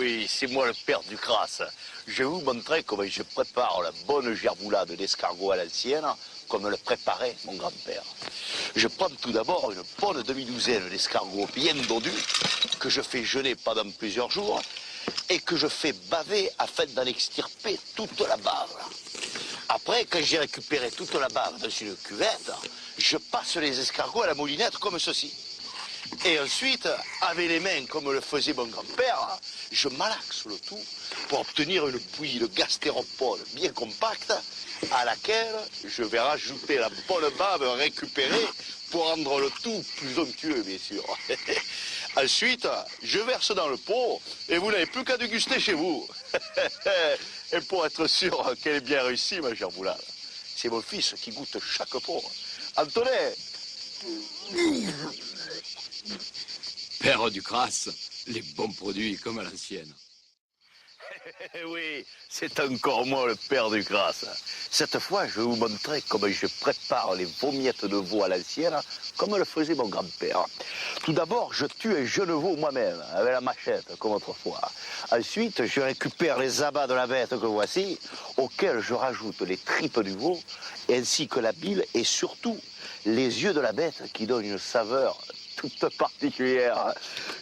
oui, c'est moi le père du crasse. Je vais vous montrer comment je prépare la bonne gerboulade d'escargot à l'ancienne, comme le préparait mon grand-père. Je prends tout d'abord une bonne demi-douzaine d'escargots bien dodus, que je fais jeûner pendant plusieurs jours, et que je fais baver afin d'en extirper toute la bave. Après, quand j'ai récupéré toute la bave dans une cuvette, je passe les escargots à la moulinette comme ceci. Et ensuite, avec les mains, comme le faisait mon grand-père, je malaxe le tout pour obtenir une bouillie de gastéropode bien compacte à laquelle je vais rajouter la bonne bave récupérée pour rendre le tout plus onctueux, bien sûr. Ensuite, je verse dans le pot et vous n'avez plus qu'à déguster chez vous. Et pour être sûr qu'elle est bien réussie, ma gerboulade, c'est mon fils qui goûte chaque pot. Antonin! Père du crasse, les bons produits comme à l'ancienne. Oui, c'est encore moi le père du crasse. Cette fois, je vais vous montrer comment je prépare les vomiettes de veau à l'ancienne, comme le faisait mon grand-père. Tout d'abord, je tue un jeune veau moi-même, avec la machette, comme autrefois. Ensuite, je récupère les abats de la bête que voici, auxquels je rajoute les tripes du veau, ainsi que la bile et surtout les yeux de la bête qui donnent une saveur toute particulière.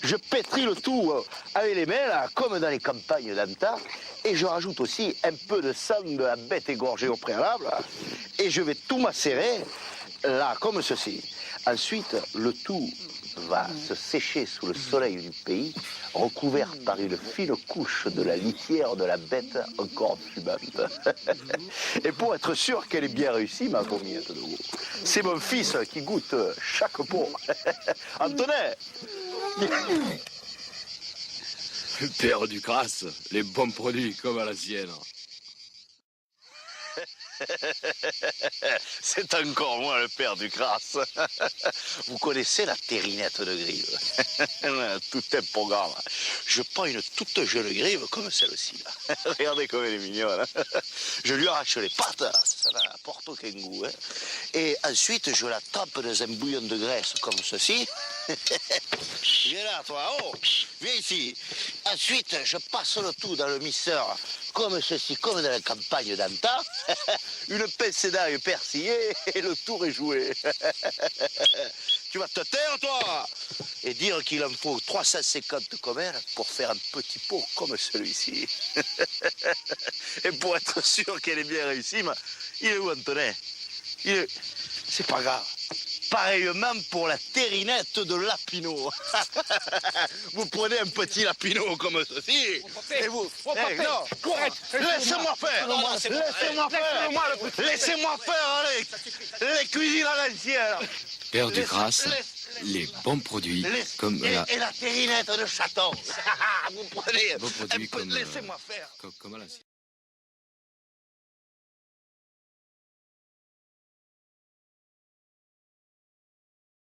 Je pétris le tout avec les mains, là, comme dans les campagnes d'antan, et je rajoute aussi un peu de sang de la bête égorgée au préalable, et je vais tout macérer, là, comme ceci. Ensuite, le tout va se sécher sous le soleil du pays, recouvert par une fine couche de la litière de la bête encore fumante. Et pour être sûr qu'elle est bien réussie, ma vomiette de veau, c'est mon fils qui goûte chaque pot. Antonin! Père du crasse, les bons produits comme à l'ancienne. C'est encore moi le père du crasse. Vous connaissez la terrinette de grive? Tout un programme. Je prends une toute jeune grive comme celle-ci. Regardez comme elle est mignonne. Je lui arrache les pattes, ça n'apporte aucun goût. Et ensuite, je la trempe dans un bouillon de graisse comme ceci. Viens là, toi, oh, viens ici. Ensuite, je passe le tout dans le mixeur comme ceci, comme dans la campagne d'antan. Une pincée d'ail persillée et le tour est joué. Tu vas te taire, toi, et dire qu'il en faut 350 comme elle pour faire un petit pot comme celui-ci. Et pour être sûr qu'elle est bien réussie, il est où, Antonin? C'est pas grave. Pareillement pour la terrinette de lapinot. Vous prenez un petit lapinot comme ceci, et vous... non, laissez-moi faire. Laissez-moi faire, allez. Les cuisines à l'ancienne. Père du crasse, les bons produits comme et la terrinette de chaton. Vous prenez bons produits un peu... comme, Laissez-moi faire. comme à l'ancienne.